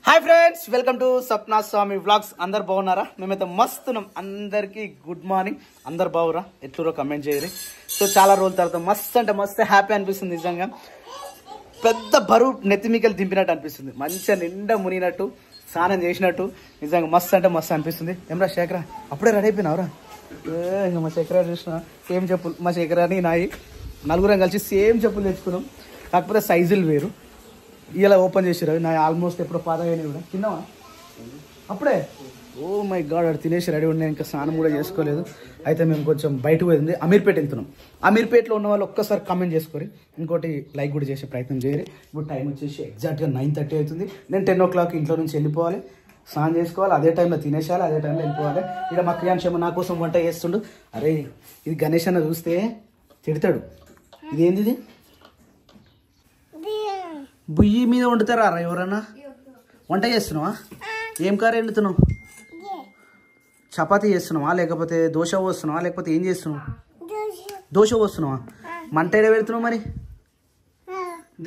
Hi friends, welcome to Sapna Swami vlogs. అందరు బాగున్నారా? మేమైతే మస్తున్నాం. అందరికి గుడ్ మార్నింగ్. అందరు బాగురా? ఎట్లురో కమెంట్ చేయరు. సో చాలా రోజుల తర్వాత మస్తు అంటే మస్తు హ్యాపీ అనిపిస్తుంది. నిజంగా పెద్ద బరువు నెత్తిమికలు దింపినట్టు అనిపిస్తుంది. మంచిగా నిండా మునిగినట్టు, స్నానం చేసినట్టు. నిజంగా మస్తు అంటే మస్తు అనిపిస్తుంది. ఏమరా శేఖరా, అప్పుడే రెడీ అయిపోయినావురా? ఇంకా మా శేఖరా చూసిన సేమ్ చెప్పులు, మా శేఖరాని నాయి నలుగురం కలిసి సేమ్ చెప్పులు తెచ్చుకున్నాం. కాకపోతే సైజులు వేరు. ఇలా ఓపెన్ చేసారు. నా ఆల్మోస్ట్ ఎప్పుడో పాత అయినా కూడా తిన్నావా అప్పుడే? ఓ మై గాడ్, అక్కడ తినేసి రెడీ ఉన్నాయి. ఇంకా స్నానం కూడా చేసుకోలేదు. అయితే మేము కొంచెం బయటకు పోయింది, అమీర్పేట వెళ్తున్నాం. అమీర్పేటలో ఉన్న వాళ్ళు ఒక్కసారి కామెంట్ చేసుకోరి, ఇంకోటి లైక్ కూడా చేసే ప్రయత్నం చేయరు. ఇప్పుడు టైం వచ్చేసి ఎగ్జాక్ట్గా 9:30 అవుతుంది. నేను 10 o'clock ఇంట్లో నుంచి వెళ్ళిపోవాలి, స్నానం చేసుకోవాలి, అదే టైంలో తినేసేయాలి, అదే టైంలో వెళ్ళిపోవాలి. ఇక్కడ మా క్రియాంశమ నా కోసం వంట చేస్తుండు. అరే ఇది గణేష్ అన్న చూస్తే తిడతాడు. ఇదేంది ఇది? బుయ్యి మీద వండుతారా ఎవరన్నా? వంట చేస్తున్నావా? ఏం కర్రీ వండుతున్నావు? చపాతీ చేస్తున్నావా, లేకపోతే దోశ పోస్తున్నావా, లేకపోతే ఏం చేస్తున్నావు? దోశ పోస్తున్నావా? మంట ఏడ పెడుతున్నావు మరి?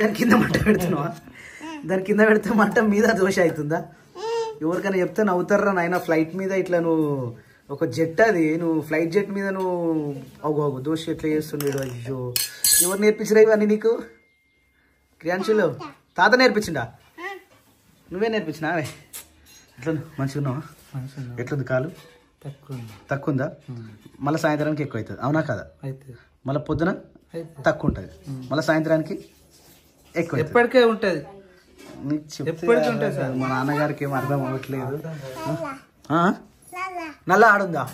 దాని కింద మంట పెడుతున్నావా? దాని కింద పెడితే మంట మీద దోశ అవుతుందా? ఎవరికైనా చెప్తే నవ్వుతారా నాయన. ఫ్లైట్ మీద ఇట్లా నువ్వు ఒక జెట్, అది నువ్వు ఫ్లైట్ జెట్ మీద నువ్వు అవు దోశ ఎట్లా చేస్తున్నాడు? అయ్యో, ఎవరు నేర్పించరా ఇవన్నీ నీకు? క్రియాంశులు తాత నేర్పించిండా? నువ్వే నేర్పించినా? ఎట్లా మంచిగా ఉన్నావా? ఎట్లుంది కాలు? తక్కువ ఉందా? మళ్ళీ సాయంత్రానికి ఎక్కువ అవుతుంది, అవునా కదా? మళ్ళీ పొద్దున తక్కువ ఉంటుంది, మళ్ళీ సాయంత్రానికి ఎక్కువ ఎప్పటికే ఉంటుంది. మా నాన్నగారికి ఏం అర్థం అవ్వట్లేదు. నల్ల ఆడుందా?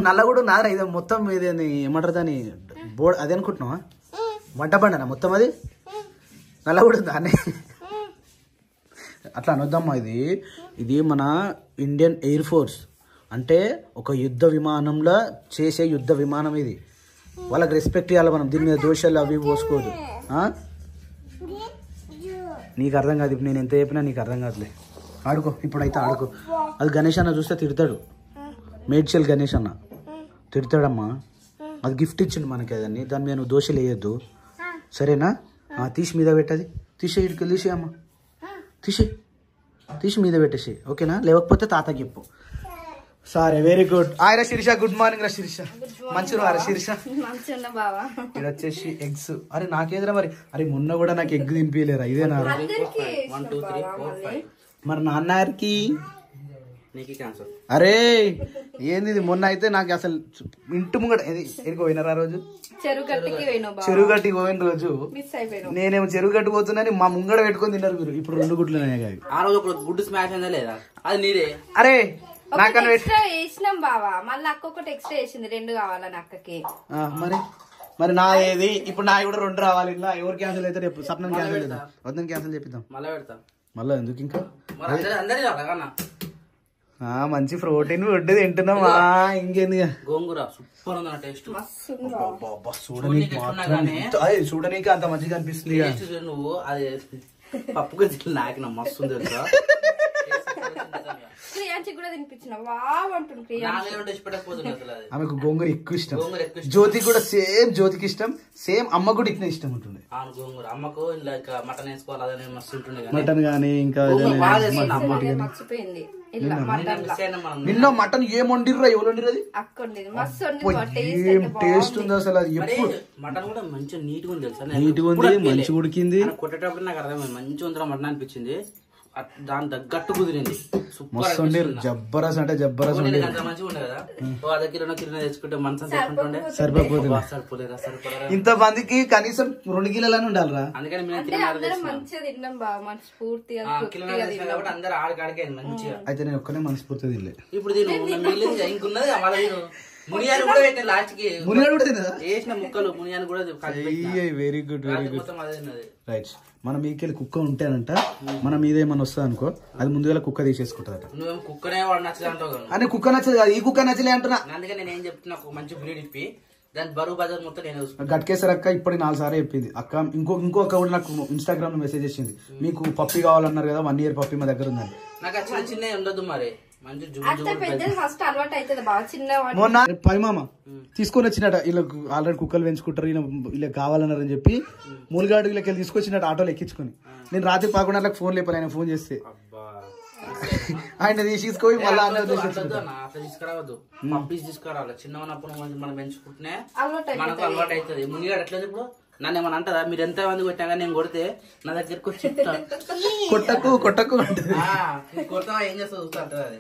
నల్ల కూడా నారా? ఇది మొత్తం ఇది ఏమంటారు దాన్ని? బోర్డు అది అనుకుంటున్నావా? వంట బండనా మొత్తం అది? నల్ల కూడా ఉందా అన్నీ? అట్లా అనొద్దమ్మా. ఇది మన ఇండియన్ ఎయిర్ ఫోర్స్ అంటే ఒక యుద్ధ విమానంలో చేసే యుద్ధ విమానం ఇది. వాళ్ళకి రెస్పెక్ట్ ఇవ్వాలి మనం. దీని మీద దోషాలు అవి పోసుకోదు. నీకు అర్థం కాదు. ఇప్పుడు నేను ఎంత చెప్పినా నీకు అర్థం కాదులే. ఆడుకో, ఇప్పుడైతే ఆడుకో. అది గణేష్ అన్న చూస్తే తిడతాడు. మేడ్చల్ గణేష్ అన్న తిడతాడమ్మా. అది గిఫ్ట్ ఇచ్చిండు మనకి. అదని దాని మీద నువ్వు దోశలు వేయొద్దు, సరేనా? తీసి మీద పెట్టది, తీసే ఇటుకలు తీసేయమ్మా, తీసి మీద పెట్టేసి, ఓకేనా? లేకపోతే తాతకి చెప్పు. సరే, వెరీ గుడ్. ఆయరా శిరీష, గుడ్ మార్నింగ్ రా శిరీష. మంచిగా రా శిరీష. ఇది వచ్చేసి ఎగ్స్. అరే నాకేదిరా మరి? అరే మొన్న కూడా నాకు ఎగ్ తినిపించలేరా? ఇదేనా? మరి నాన్నకి అరే ఏంది ఇది? మొన్న అయితే నాకు అసలు ఇంటి ముంగట ఎక్కడికి పోయినారా? రోజు చెరుగట్టుకి పోయిన రోజు నేనేమో చెరుగట్టు పోతున్నాని మా ముంగడ పెట్టుకొని తిన్నారు మీరు. ఇప్పుడు 2 గుడ్లు కాదు. ఆ రోజు గుడ్డు స్మాష్ అయిందా లేదా? అది నీరే. అరే నాకన్నా వేసినాం బావా, మళ్ళీ అక్క ఒకటి ఎక్స్ట్రా వేసింది. 2 కావాలని అక్కకి. మరి నా ఏది? ఇప్పుడు నా కూడా 2 రావాలి. ఇలా ఎవరు క్యాన్సిల్ అయితే రేపు సప్నం క్యాన్సిల్ చేద్దాం, వద్దని క్యాన్సిల్ చెప్పిద్దాం. మళ్ళీ ఎందుకు ఇంకా? మంచి ప్రోటీన్ ఫుడ్ తింటున్నామా. ఇంకేంది? గోంగూర సూపర్ ఉంది టేస్ట్. చూడనీకి అంత మంచిగా అనిపిస్తుంది. నువ్వు అది పప్పు గజ్జలు నాకిన మస్తు తెలుసా? ఆమెకు గోంగూర ఎక్కువ ఇష్టం. జ్యోతి కూడా జ్యోతికి ఇష్టం. సేమ్ అమ్మ కూడా ఇట్లా ఇష్టం ఉంటుంది. గోంగూర అమ్మకు మటన్ వేసుకోవాలి, అదే మస్తు ఉంటుంది. మటన్ గానీ ఇంకా నిన్న మటన్ ఏం వండిర్రా? ఎవరు వండిరది? ఏం టేస్ట్ ఉంది అసలు. అది ఎప్పుడు మటన్ కూడా మంచిగా నీట్గా ఉంది తెలుసా? నీట్గా ఉంది, మంచిగా ఉడికింది. కొట్టేటప్పుడు నాకు అర్థమైంది మంచిగా ఉందిరా మటన్ అనిపించింది. దాని తగ్గట్టు కుదిరింది. మస్తు జబ్బరస్ అంటే జబ్బరస్ సరిపోతుంది. ఇంత మందికి కనీసం 2 కిలోలని ఉండాలిరా. అందుకని అందరు ఆడికాడికే మంచిగా. అయితే నేను ఒక్కనే మనస్ఫూర్తి తినలే. ఇప్పుడు ఇంకున్నది మునియాను కూడా పెట్టిన లాస్ట్ కి. మునియాను కూడా తినదా? వేసిన ముక్కలు మునియాను కూడా. Very good, very good. Right. మన మీకెళ్ళి కుక్క ఉంటేనంట, మన మీద ఏమన్నా వస్తుంది అనుకో, అది ముందుగా కుక్క తీసేసుకుంటారట. కుక్కనే వాడు నచ్చదంటావు అని. కుక్క నచ్చదు కాదు, ఈ కుక్క నచ్చలే అంటున్నా. అందుకే నేను ఏం చెప్తున్నా, మంచి బ్రీడ్ ఇప్పి దాని బరువు బజార్ మొత్తం నేను గట్కేసరి అక్క ఇప్పటి 4 సార్లు చెప్పింది. అక్క ఇంకో అక్క కూడా నాకు ఇన్స్టాగ్రామ్ లో మెసేజ్ చేసింది, మీకు పప్పి కావాలన్నారు కదా, 1 year పప్పి మా దగ్గర ఉందని. నాకు చిన్న చిన్న ఉండదు మరి. మంచి అట్లా పెద్దది ఫస్ట్ అలవాటు అవుతుంది బాగా చిన్న మొన్న పైమామ తీసుకొని వచ్చినట వీళ్ళకి ఆల్రెడీ కుక్కలు పెంచుకుంటారు వీళ్ళకి కావాలన్నారని చెప్పి మూలిగాడు వీళ్ళకి వెళ్ళి తీసుకొచ్చినట్టు ఆటోలో ఎక్కించుకొని నేను రాత్రి 11 గంటలకు ఫోన్ లేపాను ఆయన ఫోన్ చేస్తే ఆయన తీసుకొని మళ్ళీ అట్లా తీసుకురావద్దు పప్పీస్ తీసుకురావాలి చిన్న ఉన్నప్పుడు మనం పెంచుకుంటేనే మనకు అలవాటు అవుతుంది మునిగాడు ఎట్లేదు ఇప్పుడు నన్ను ఏమన్నా అంటారా మీరు ఎంత మంది కొట్టినా కానీ నేను కొడితే నా దగ్గరకు వచ్చి కొట్టకు అంటది కొడతావా ఏం చేస్తా చూస్తా అంటది అది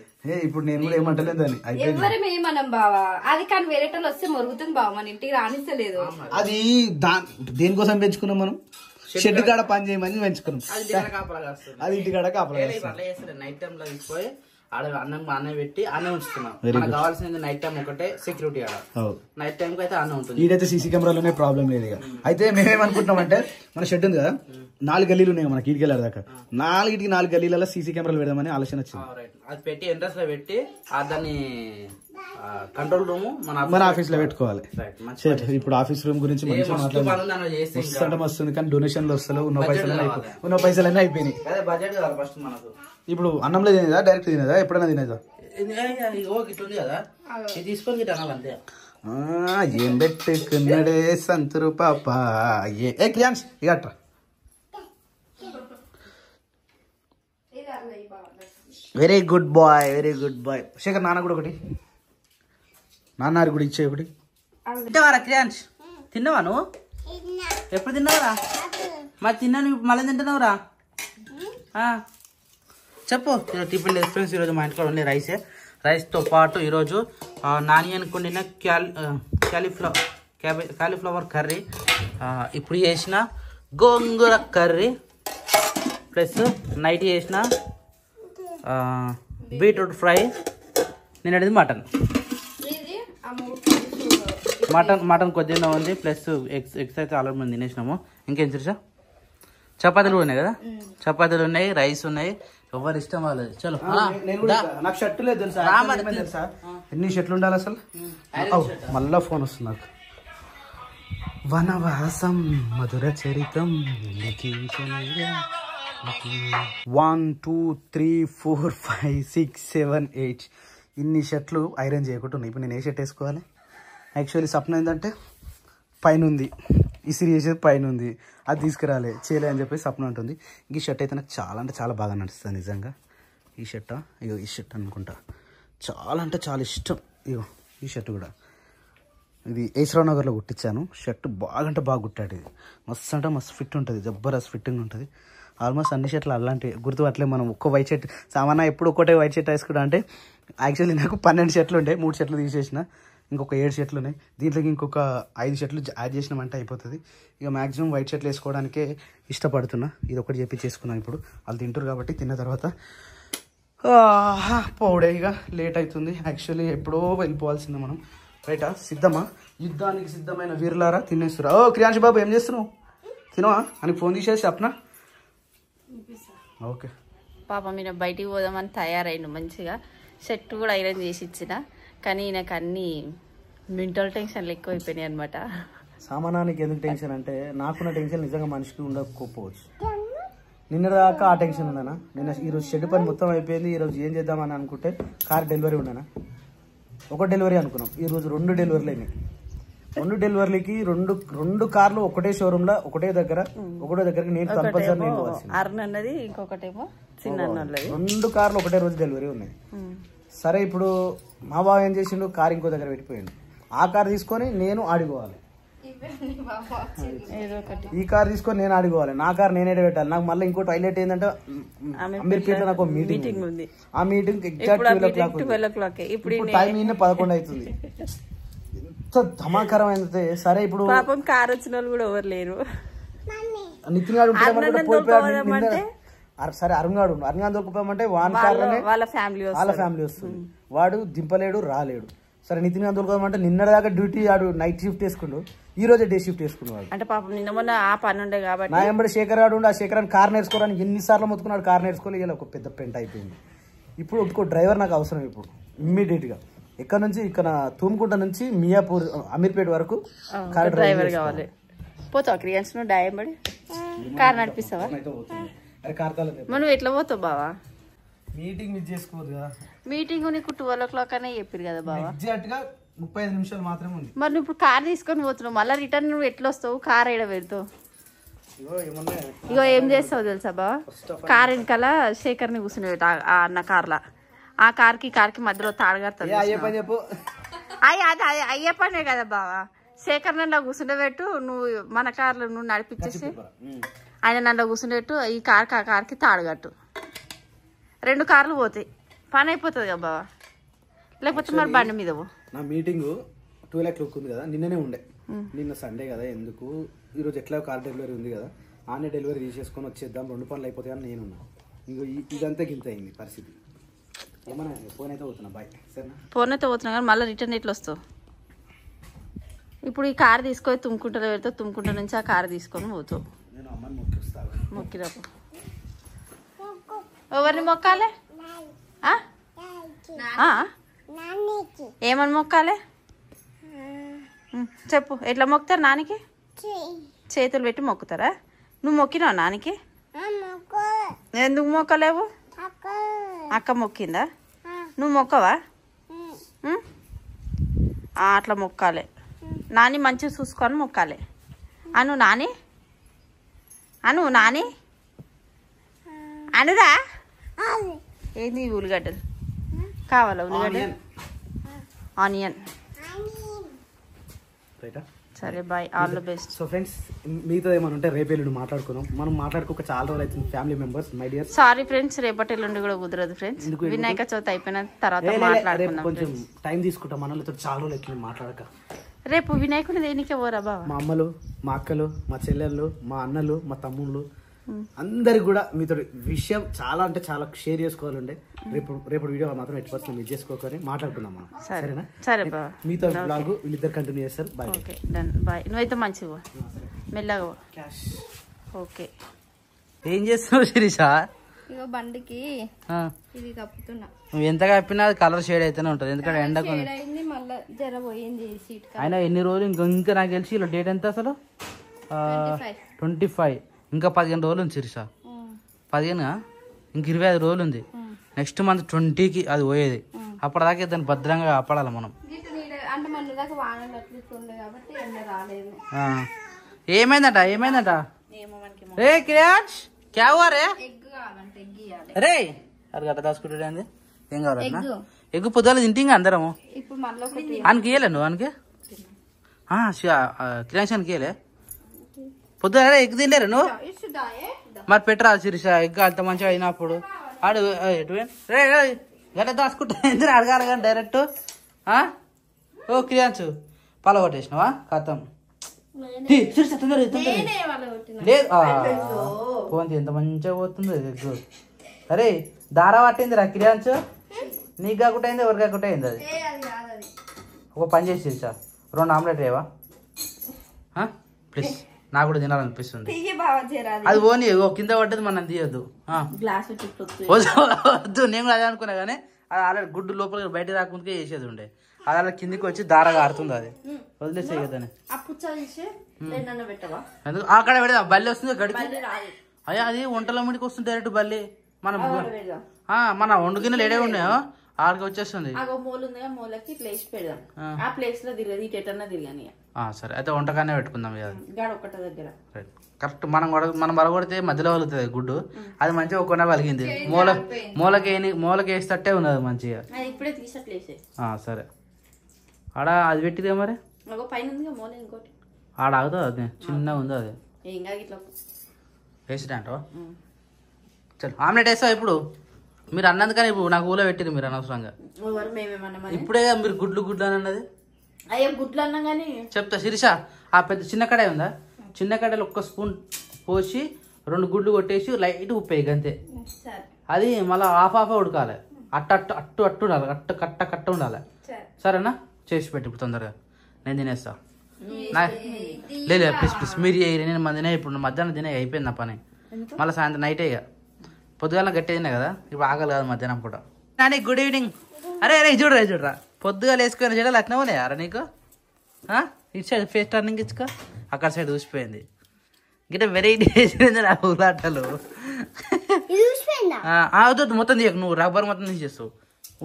ఇప్పుడు నేను కూడా ఏమంటలేదు అని ఎవరం ఏమనం బావా అది కానీ వేరేటోళ్ళు వస్తే మొరుగుతుంది బావ మన ఇంటికి రానిస్తలేదు అది దేనికోసం పెంచుకున్నాం మనం షెడ్ కాడ పని చేయమని పెంచుకున్నాం అది ఇంటికాడ కాపలా అట్లా చేస్తారు నైట్ టైం లో తీసుకుపోయి ఆడ అన్నం అన్నం పెట్టి అన్నం ఉంచుతున్నాం మనకు కావాల్సింది నైట్ టైం ఒకటే సెక్యూరిటీ ఆడ నైట్ టైం కి అయితే అన్నం ఉంటుంది ఈడైతే సీసీ కెమెరాలోనే ప్రాబ్లం లేదు ఇక అయితే మేమేమనుకుంటున్నాం అంటే మన షెడ్ ఉంది కదా 4 గల్లీలు ఉన్నాయి మనకి ఈడికి వెళ్ళారు దాకా 4 గల్లీలలో సీసీ కెమెరాలు పెడదామని ఆలోచన వచ్చింది అది పెట్టి ఎంట్రన్స్ లో పెట్టి దాన్ని కంట్రోల్ రూమ్ మన ఆఫీస్ లో పెట్టుకోవాలి ఇప్పుడు ఆఫీస్ రూమ్ గురించి మంచిగా మాట్లాడుతుంటే వస్తుంది కానీ డొనేషన్లు వస్తలేవు ఉన్న పైసలన్నీ అయిపోయినాయి బడ్జెట్ ఫస్ట్ మనకు ఇప్పుడు అన్నంలో తినేదా డైరెక్ట్ తినేదా ఎప్పుడైనా తినేదా ఇట్లుంది కదా ఇది తీసుకొని అనాలి అంతే ఏం పెట్టుకున్నాడే సంతురు పాప ఏ క్రియాన్స్ ఇక అట్రా వెరీ గుడ్ బాయ్ శేఖర్ నాన్న కూడా ఒకటి నాన్నగారు కూడా ఇచ్చే ఒకటి తింటావారా క్రియాన్స్ తిన్నావా నువ్వు ఎప్పుడు తిన్నావురా మరి తిన్నాను మళ్ళీ తింటున్నావురా చెప్పు టిఫిన్ ఫ్రెండ్స్ ఈరోజు మా ఇంట్లో ఉండే రైస్తో పాటు ఈరోజు నాని అనుకుంటున్న కాలీఫ్లవర్ కర్రీ ఇప్పుడు చేసిన గోంగూర కర్రీ ప్లస్ నైట్ చేసిన బీట్రూట్ ఫ్రై నేను అనేది మటన్ కొద్దిగా ఉంది ప్లస్ ఎగ్స్ అయితే ఆల్రెడీ మేము తినేసినాము ఇంకేం తెలుసా చపాతీలు కూడా ఉన్నాయి కదా చపాతీలు ఉన్నాయి రైస్ ఉన్నాయి ఎవరు ఇష్టం వాళ్ళది చలో నాకు షర్ట్ లేదు తెలుసా ఎన్ని షర్ట్లు ఉండాలి అసలు మళ్ళా ఫోన్ వస్తుంది నాకు వనవాసం మధుర చరితం 1 2 3 4 5 6 7 8 ఇన్ని షర్ట్లు ఐరన్ చేయకుండా ఉన్నాయి ఇప్పుడు నేను ఏ షర్ట్ వేసుకోవాలి యాక్చువల్లీ సప్న ఏంటంటే పైన ఉంది ఇసిరి చేసేది పైన ఉంది అది తీసుకురాలే చేయలే అని చెప్పి సప్న ఉంటుంది ఇంక ఈ షర్ట్ అయితే నాకు చాలా అంటే చాలా బాగా నడుస్తుంది నిజంగా ఈ షర్ట్ ఇగో ఈ షర్ట్ అనుకుంటా చాలా అంటే చాలా ఇష్టం ఇగో ఈ షర్ట్ కూడా ఇది ఏసరావు నగర్లో కుట్టించాను షర్ట్ బాగా అంటే బాగా కుట్టాడు ఇది మస్తు అంటే మస్తు ఫిట్ ఉంటుంది జబర్దస్త్ ఫిట్టింగ్ ఉంటుంది ఆల్మోస్ట్ అన్ని షర్ట్లు అలాంటివి గుర్తుపట్టలే మనం ఒక్క వైట్ షర్ట్ సామాన్య ఎప్పుడు ఒకటే వైట్ షర్ట్ వేసుకుంటా అంటే యాక్చువల్లీ నాకు 12 షర్ట్లు ఉంటాయి 3 షర్ట్లు తీసేసిన ఇంకొక 7 షర్ట్లు ఉన్నాయి దీంట్లోకి ఇంకొక 5 షర్ట్లు యాడ్ చేసినామంటే అయిపోతుంది ఇక మ్యాక్సిమం వైట్ షర్ట్లు వేసుకోవడానికే ఇష్టపడుతున్నా ఇది ఒకటి చెప్పి చేసుకున్నాను ఇప్పుడు వాళ్ళు తింటారు కాబట్టి తిన్న తర్వాత పోవడే ఇక లేట్ అవుతుంది యాక్చువల్లీ ఎప్పుడో వెళ్ళిపోవాల్సిందే మనం రైటా సిద్ధమా యుద్ధానికి సిద్ధమైన వీరులారా తినేస్తురా క్రియాంశ్ బాబు ఏం చేస్తున్నావు తినవా అని ఫోన్ తీసేసి చెప్పనా ఓకే పాప మీరు బయటికి పోదామని తయారైండు మంచిగా షర్ట్ కూడా ఐరన్ చేసి ఇచ్చిన కానీ నాకు అన్ని మెంటల్ టెన్షన్లు ఎక్కువైపోయినాయి అనమాట సామానానికి ఎందుకు టెన్షన్ అంటే నాకున్న టెన్షన్ నిజంగా మనిషికి ఉండకపోవచ్చు నిన్నదాకా ఆ టెన్షన్ ఉండనా నిన్న ఈరోజు షెడ్ పని మొత్తం అయిపోయింది ఈరోజు ఏం చేద్దామని అనుకుంటే కార్ డెలివరీ ఉండనా ఒక డెలివరీ అనుకున్నాం ఈరోజు 2 డెలివరీలు అయినాయి 2 డెలివరీలకి రెండు కార్లు ఒకటే షోరూమ్ లో ఒకటో దగ్గరకి నేను కంపల్సరీ అన్నది ఇంకొకటేమో చిన్న 2 కార్లు ఒకటే రోజు డెలివరీ ఉన్నాయి సరే ఇప్పుడు మా బావ ఏం చేసిండు కార్ ఇంకో దగ్గర పెట్టిపోయిండు ఆ కార్ తీసుకొని నేను ఆడిపోవాలి ఈ కార్ తీసుకొని నేను ఆడిపోవాలి నా కార్ నేనే పెట్టాలి నాకు మళ్ళీ ఇంకో టైలెట్ ఏంటంటే అమీర్పేటలో నాకు మీటింగ్ ఉంది ఆ మీటింగ్ ఎగ్జాక్ట్ 12 o'clock ఇప్పుడు టైం 11 అవుతుంది ధమాకరం అయితే సరే ఇప్పుడు పాపం కార్ వచ్చిన వాళ్ళు కూడా ఎవరు లేరు నితిన్ గారు సరే అరుణ్ గారు దొరికిపోయామంటే వాళ్ళ ఫ్యామిలీ వస్తుంది వాడు దింపలేడు రాలేడు సరే నితిన్ గారు దొరకమంటే నిన్నదాకా డ్యూటీ ఆడు నైట్ షిఫ్ట్ వేసుకుండు ఈ రోజే డే షిఫ్ట్ వేసుకున్నాడు అంటే పాపం నిన్న మొన్న ఆ పని ఉండే కాబట్టి నా ఎంబడి శేఖర్ గారు ఉండి ఆ శేఖర్ కార్ నేర్చుకోవడానికి ఎన్నిసార్లు మొత్తుకున్నాడు కార్ నేర్చుకోవాలి ఇలా ఒక పెద్ద పెంట అయిపోయింది ఇప్పుడు ఇంకో డ్రైవర్ నాకు అవసరం ఇప్పుడు ఇమ్మీడియట్ గా ఇక్కడ నుంచి ఇక్కడ తూముకుంట నుంచి మియాపూర్ అమీర్పేట వరకు కార్ డ్రైవర్ కావాలి పోతావు క్రియాన్స్ నువ్వు డాయంబడి కార్ నడిపిస్తావా మనం ఎట్లా పోతావు బావా మీటింగ్ మిస్ చేసుకోవద్దు కదా. మీటింగ్ నీకు 12 o'clock అనే చెప్పారు కదా బావా. ఎగ్జాక్ట్ గా 35 నిమిషాలు మాత్రమే ఉంది. మరి నువ్వు ఇప్పుడు కార్ తీసుకొని పోతున్నావు, మళ్ళీ రిటర్న్ నువ్వు ఎట్లా వస్తావు? కార్ ఏడ పెడతావు? ఇగో ఏం చేస్తావు తెలుసా బావా, కార్ వెనకాల శేఖర్ని కూర్చునేట ఆ అన్న కార్లా, ఆ కార్కి మధ్యలో తాడుగడుతుంది. అది అయ్యే పనే కదా బావా. శేఖర్ నన్ను కూర్చుండబెట్టు, నువ్వు మన కార్లో నువ్వు నడిపించేసి ఆయన నన్ను కూర్చుండబెట్టు, ఈ కార్కి తాడుగట్టు, 2 కార్లు పోతాయి, పని అయిపోతుంది కదా బావా. లేకపోతే మరి బండి మీద నా మీటింగ్ 12 ఉంది కదా, నిన్ననే ఉండే. నిన్న సండే కదా, ఎందుకు ఈరోజు ఎట్లా కార్ డెలివరీ ఉంది కదా, ఆనే డెలివరీ తీసేసుకొని వచ్చేద్దాం, 2 పనులు అయిపోతాయి అని నేనున్నా. ఇంకో ఇదంతా గింత అయింది పరిస్థితి. ఏమన్నా ఫోన్ అయితే పోతున్నా, బాయ్. సరేనా? ఫోన్ అయితే పోతున్నా కానీ మళ్ళీ రిటర్న్ ఎట్లా వస్తావు? ఇప్పుడు ఈ కార్ తీసుకొని తుమ్ముకుంటలో వెళ్తావు, తుమ్ముకుంట నుంచి ఆ కార్ తీసుకొని పోతావు. నేను అమ్మని మొక్కిరాపు. ఎవరిని మొక్కాలే? ఏమని మొక్కాలే చెప్పు. ఎట్లా మొక్కుతారు నానికి? చేతులు పెట్టి మొక్కుతారా? నువ్వు మొక్కినావు నానికి? ఎందుకు మొక్కలేవు? అక్క మొక్కిందా? నువ్వు మొక్కవా? అట్లా మొక్కాలి. నాని మంచిగా చూసుకొని మొక్కాలి. అను నాని అనురా. ఏంది ఉల్లిగడ్డలు కావాలా? ఉల్లిగడ్డ ఆనియన్. సరే bye, all the best. So friends, మీతో ఏమైనా ఉంటే రేపు ఎల్లుండి మాట్లాడుకున్నాం. మనం మాట్లాడుకోక చాలా రోజులు అవుతుంది family members, my dear. Sorry friends, రేపటి ఎల్లుండి కూడా కుదరదు ఫ్రెండ్స్. వినాయక చవితి అయిపోయిన తర్వాత మాట్లాడుకుందాం. కొంచెం టైం తీసుకుంటాం, మనతో చాలా రోజులు అవుతుంది మాట్లాడక. రేపు వినాయకుని దేనికే పోరా బాబా. మా అమ్మలు, మా అక్కలు, మా చెల్లెళ్ళు, మా అన్నలు, మా తమ్ముళ్ళు అందరికి కూడా మీతో విషయం చాలా అంటే చాలా షేర్ చేసుకోవాలంటే రేపు వీడియో మాత్రం 8% మిస్ చేసుకోకని మాట్లాడుకుందాం మనం. సరేనా? సరే బాబా. మీతో బ్లాగ్ వీళ్ళిద్దరు కంటిన్యూ చేస్తారు. బాయ్. Okay done. బాయ్. నువ్వైతే మంచిగా మెల్లగా. ఓకే. ఏం చేస్తున్నావు శిరీష? ఇగో బండికి ఇది కప్పుతున్నా. నువ్వు ఎంత కప్పినా కలర్ షేడ్ అయితేనే ఉంటుంది, ఎందుకంటే ఎండ మళ్ళీ జర పోయింది సీట్. అయినా ఎన్ని రోజులు ఇంకా నాకు తెలిసి ఇలా డేట్ ఎంత అసలు? 25. ఇంకా 15 రోజులు ఉంది శిరీష. 15 ఇంక 25 రోజులు ఉంది. నెక్స్ట్ మంత్ 20కి అది పోయేది. అప్పటిదాకా దాన్ని భద్రంగా కాపాడాలి మనం. ఏమైందట? రే క్రియాష్ క్యా హువా రే? రే అది గట్ట దాచుకుంటాడు. ఏం కావాలన్నా? ఎగ్గు పొద్దుల తింటే అందరము ఆయనకి ఇయ్యలే నువ్వు? ఆయనకి క్రియాష్ అని ఇయ్యలే పొద్దున? ఎగ్ తినలేరు నువ్వు? మరి పెట్టరా శిరీష, ఎగ్ అంత మంచిగా అయినప్పుడు ఆడు రే గట్ట దాచుకుంటా ఎందుకు అడగాలి కానీ డైరెక్ట్. ఓ క్రియాన్స్ పాల కొట్టేసినావా? కథం లేదు పోంది, ఎంత మంచిగా పోతుందో ఎగ్గు. అరే దారా పట్టింది రా క్రియాన్స్, నీకు కాకుండా అయింది, ఎవరికి కాకుండా అయింది. అది ఒక పని చేసి శిరీష 2 ఆమ్లెట్ వేవా ప్లీజ్? నాకు కూడా తినాలనిపిస్తుంది. అది పోనీ కింద పడ్డది మనం తీయద్దు. వద్దు, నేను కూడా అదే అనుకున్నా కానీ అది ఆల్రెడీ గుడ్డు లోపల బయట రాకుండా చేసేది ఉండే. అది అలా కిందికి వచ్చి దారగా ఆడుతుంది. అది వదిలేసే కదని ఎందుకు అక్కడ పెడదా? బల్లి వస్తుంది గడికి. అయ్యా అది వంటల మీదకి వస్తుంది డైరెక్ట్ బల్లి. మన వండుకునే ఏడే ఉన్నాయో ఆడికి వచ్చేస్తుంది. సరే అయితే వంటకానే పెట్టుకుందాం. కరెక్ట్. మనం వరగొడితే మధ్యలో వలుగుతుంది గుడ్డు. అది మంచిగా ఒక కొన వలిగింది. మూలకి వేస్తట్టే ఉన్నది మంచిగా. సరే ఆడ అది పెట్టిదే మరి ఆడ ఆగుతుంది. అది చిన్నగా ఉంది. అది వేసిటంటో. చలో ఆమ్లెట్ వేస్తావు ఇప్పుడు? మీరు అన్నది కానీ ఇప్పుడు నాకు ఊళ్ళో పెట్టిరు మీరు అనవసరంగా. ఇప్పుడే మీరు గుడ్లు అని అన్నది. అయ్యో గుడ్లు అన్నా కానీ చెప్తా శిరీష. ఆ పెద్ద చిన్న కడాయి ఉందా? చిన్న కడాయిలో 1 స్పూన్ పోసి 2 గుడ్లు కొట్టేసి లైట్ ఉప్పు వేయి అంతే. అది మళ్ళీ హాఫ్ ఉడకాలి. అట్టు ఉండాలి, కట్ట ఉండాలి. సరేనా? చేసి పెట్టి ఇప్పుడు తొందరగా నేను తినేస్తా. లేదు ప్లీజ్ మీరు నేను తినే ఇప్పుడు మధ్యాహ్నం తినే అయిపోయింది నా పని. మళ్ళీ సాయంత్రం నైటే ఇక పొద్దుగాల గట్టి తిన్నా కదా, ఇప్పుడు ఆకలి కాదు మధ్యాహ్నం పూట. Nani good evening. అరే చూడరా పొద్దుగా వేసుకొని చేయడం అట్నవలే అరా నీకు. ఇటు సైడ్ ఫేస్ టర్నింగ్ ఇచ్చుకో, అక్కడ సైడ్ చూసిపోయింది. గిట్ట వెరైటీ వేసింది నా ఊలాటలు. వద్దు మొత్తం తీయకు, నువ్వు రబ్బర్ మొత్తం తీసేస్తావు.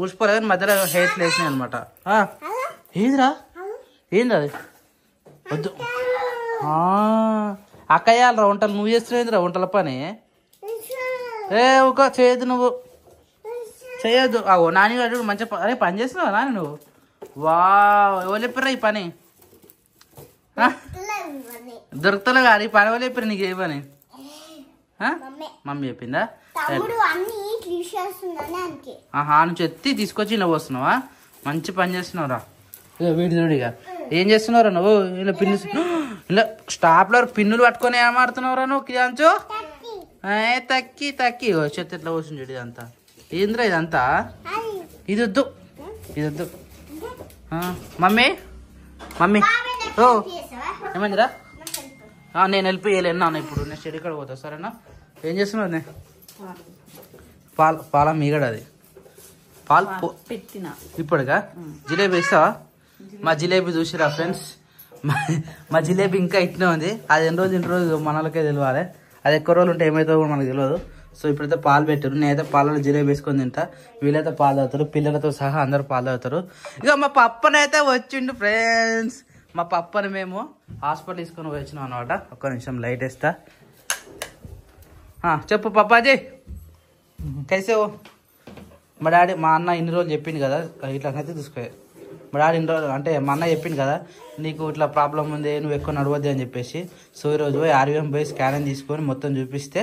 ఊసిపోలేదు కానీ మధ్యలో హెయిర్స్ వేసినాయి అనమాట. ఏదిరా ఏంది అది? వద్దు అక్కయ్యాలరా వంటలు, నువ్వు చేస్తున్నావురా వంటల పని. ఒక చేయొద్దు, నువ్వు చేయొద్దు. అగో నాని అడుగు మంచిగా. అరే పని చేస్తున్నావు నాని నువ్వు? వా ఎవరు చెప్పారా ఈ పని? దొరుకుతలే కాదు ఈ పని. ఎవరు చెప్పారు నీకు ఏ పని? మమ్మీ చెప్పిందా? నుంచి ఎత్తి తీసుకొచ్చి ఇలా పోస్తున్నావా? మంచి పని చేస్తున్నావురా. వీడి చూడిగా ఏం చేస్తున్నావురా నువ్వు? ఇలా పిన్ను ఇలా స్టాప్లర్ పిన్నులు పట్టుకొని ఏమాడుతున్నావురా నువ్వు? క్రియాంచు తక్కి తక్కి చెత్త ఎట్లా పోతుంది చూడు. ఇదంతా ఏంద్రా ఇదంతా? ఇది వద్దు, ఇది వద్దు. మమ్మీ మమ్మీ ఓ ఏమైందిరా? నేను హెల్ప్ చేయలేను ఇప్పుడు. నేను స్టడీ కాడ పోతా సరేనా? ఏం చేస్తున్నావు? నేను పాల మీగడ అది పాలు పెట్టిన ఇప్పటిగా. జిలేబీ ఇస్తావా? మా జిలేబీ చూసిరా ఫ్రెండ్స్, మా జిలేబీ ఇంకా ఇట్నే ఉంది. అది ఎన్ని రోజు మనలకే తెలియాలి. అది ఎక్కువ రోజులు ఉంటే ఏమవుతుందో కూడా మనకు తెలియదు. సో ఇప్పుడైతే పాలు పెట్టారు. నేనైతే పాలలో జిలేబీ వేసుకొని తింటా. వీళ్ళైతే పాలు తాగుతారు, పిల్లలతో సహా అందరు పాలు తాగుతారు. ఇక మా పప్పనైతే వచ్చిండు ఫ్రెండ్స్. మా పప్పని మేము హాస్పిటల్ తీసుకొని వచ్చినాం అనమాట. ఒక్క నిమిషం లైట్ వేస్తా. చెప్పు పప్పాజీ కైసేవో. మా డాడీ మా అన్న ఇన్ని రోజులు చెప్పింది కదా ఇట్లానైతే తీసుకో. మా డాడీ ఇన్ని రోజులు అంటే మా అన్న చెప్పింది కదా నీకు ఇట్లా ప్రాబ్లం ఉంది, నువ్వు ఎక్కువ నడవద్దు అని చెప్పేసి. సో ఈరోజు పోయి ఆర్వీఎం పోయి స్కాన్ తీసుకొని మొత్తం చూపిస్తే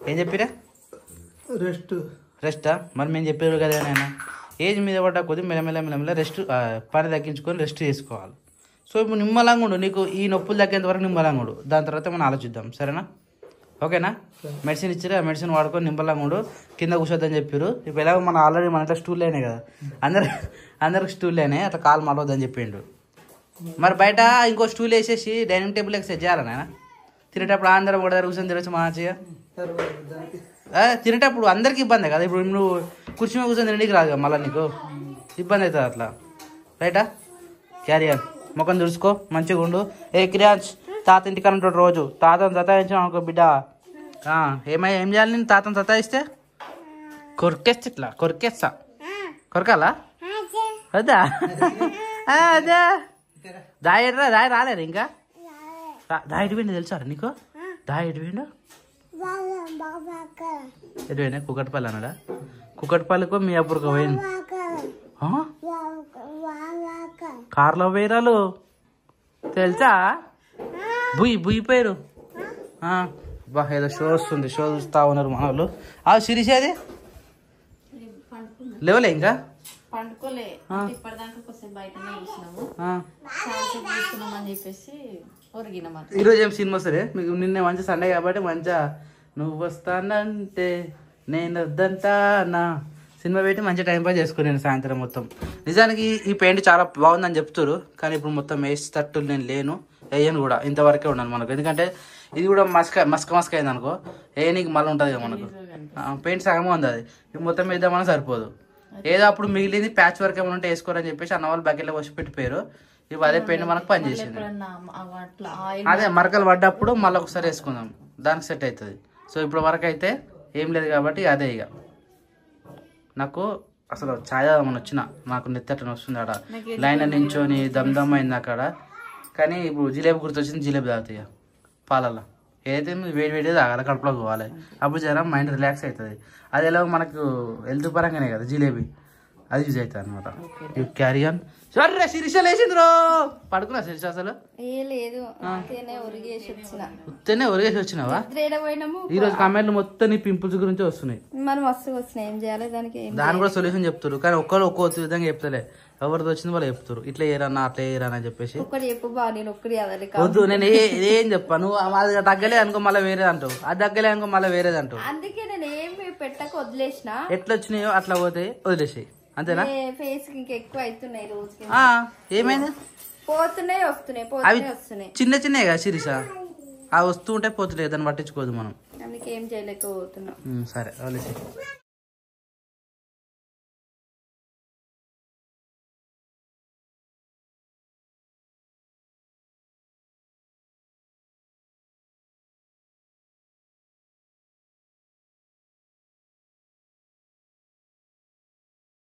ఏం చెప్పిరా? రెస్టా? మరి మేము చెప్పారు కదా నాయన, ఏజ్ మీద పడ్డా కొద్ది మెల్లమెల్ల రెస్ట్ పని తగ్గించుకొని రెస్ట్ చేసుకోవాలి. సో ఇప్పుడు నిమ్మలంగా ఉండు, నీకు ఈ నొప్పులు తగ్గేంత వరకు నిమ్మలంగా ఉండు. దాని తర్వాత మనం ఆలోచిద్దాం సరేనా? ఓకేనా? మెడిసిన్ ఇచ్చారు, ఆ మెడిసిన్ వాడుకొని నిమ్మలంగా ఉండు. కింద కూర్చోద్దని చెప్పారు. ఇప్పుడు ఎలాగో మన ఆల్రెడీ మన ఇట్లా స్టూల్ అయినాయి కదా, అందరికి స్టూల్ అయినాయి, అట్లా కాలు మలవద్దని చెప్పిండు. మరి బయట ఇంకో స్టూల్ వేసేసి డైనింగ్ టేబుల్ సెట్ చేయాలి నాయన. తినేటప్పుడు అందరం కూడా కూర్చొని తినొచ్చు మంచిగా. తినేటప్పుడు అందరికి ఇబ్బంది కదా. ఇప్పుడు నువ్వు కుర్చీ మీద కూర్చొని తినడానికి రాదు కదా, మళ్ళీ నీకు ఇబ్బంది అవుతుంది అట్లా. రైటా? క్యారియర్ ముఖం తుడుచుకో, మంచిగా ఉండు. ఏ క్రియాన్స్ తాత ఇంటికి ఉంటాడు రోజు. తాతను సతాయించాను అనుకో బిడ్డ, ఏం చేయాలి నేను? తాతను సతాయిస్తే కొరికేస్తా, ఇట్లా కొరికేస్తా. కొరకాలా? వద్దా? అదే దాయడ్రా, దాయి రాలేదు ఇంకా. దాయి ఎటు తెలుసా నీకు? దాయి ఎటు పోయినా? కుకట్పల్లి అన్నాడా? కుకట్పల్లికో మీ అప్పుడుకో పోయింది. కార్లో పోయిరాలు తెలుసా? బుయ్యి పోయారు. బా ఏదో షో వస్తుంది, షో చూస్తా ఉన్నారు మన వాళ్ళు. సిరిసేది లేవలే ఇంకా పండుకోలే. ఇప్పటిదాకా కొంచెం బయటనే చూసినాము, చెప్పేసి ఈరోజు ఏం సినిమా సరే మీకు? నిన్న మంచి సండే కాబట్టి మంచిగా నువ్వు వస్తానంటే నేను వద్దంటానా సినిమా పెట్టి మంచిగా టైంపాస్ చేసుకున్నాను సాయంత్రం మొత్తం. నిజానికి ఈ పెయింట్ చాలా బాగుందని చెప్తారు, కానీ ఇప్పుడు మొత్తం వేసేటట్టు నేను లేను, వేయను కూడా. ఇంతవరకే ఉన్నాను మనకు. ఎందుకంటే ఇది కూడా మస్క అయింది అనుకో, నీకు మళ్ళీ ఉంటుంది కదా మనకు. పెయింట్ సగమే ఉంది, అది మొత్తం వేద్దామని సరిపోదు. ఏదో అప్పుడు మిగిలింది ప్యాచ్ వర్క్ ఏమైనా ఉంటే వేసుకోరని చెప్పేసి అన్న వాళ్ళు బకెట్లో వచ్చి పెట్టిపోయారు. ఇవి అదే పెయింట్ మనకు పనిచేసింది. అదే మరకలు పడ్డప్పుడు మళ్ళీ ఒకసారి వేసుకుందాం, దానికి సెట్ అవుతుంది. సో ఇప్పుడు వరకు అయితే ఏం లేదు కాబట్టి అదే. ఇక నాకు అసలు ఛాయ్ తాగమని వచ్చిన, నాకు నెత్తటని వస్తుంది ఆడ లైన్ నించొని దమ్ అయింది అక్కడ. కానీ ఇప్పుడు జిలేబీ గుర్తొచ్చింది, జిలేబీ తాగుతాయి పాలల్లో. ఏదైతే వేడి తాగాలి, కడుపులో పోవాలి, అప్పుడు జర మైండ్ రిలాక్స్ అవుతుంది. అది ఎలా మనకు హెల్త్ పరంగానే కదా జిలేబీ, అది యూజ్ అవుతుంది అనమాట. You carry on. సరే శిరీష లేచింది రో, పడుకున్నా శిరీష అసలు ఉత్తనే ఒరిగేసి వచ్చినావా? ఈ రోజు కామెంట్లు మొత్తం నీ పింపుల్స్ గురించి వస్తున్నాయి. దాని కూడా సొల్యూషన్ చెప్తారు, కానీ ఒక్కరు ఒక్కో విధంగా చెప్తలే. ఎవరిది వచ్చింది వాళ్ళు చెప్తారు, ఇట్లా ఏరన్నా అట్లా ఏరన్నా అని చెప్పేసి. వద్దు నేను ఏం చెప్పాను, అది తగ్గలే అనుకో మళ్ళీ వేరేది అంటావు, అది తగ్గలే అనుకో మళ్ళీ వేరేది అంటావు. అందుకే నేను ఏమి పెట్టక వదిలేసిన, ఎట్లా వచ్చినాయో అట్లా పోతే వదిలేసాయి అంతేనా? ఫేస్ ఎక్కువ అవుతున్నాయి రోజుకి. ఏమైంది? పోతున్నాయి వస్తున్నాయి, అవి వస్తున్నాయి చిన్న కదా శిరీష, అవి వస్తూ ఉంటే పోతున్నాయి, దాన్ని పట్టించుకోదు మనం. అందుకే ఏం చేయలేకపోతున్నాం. సరే వదిలేసాయి.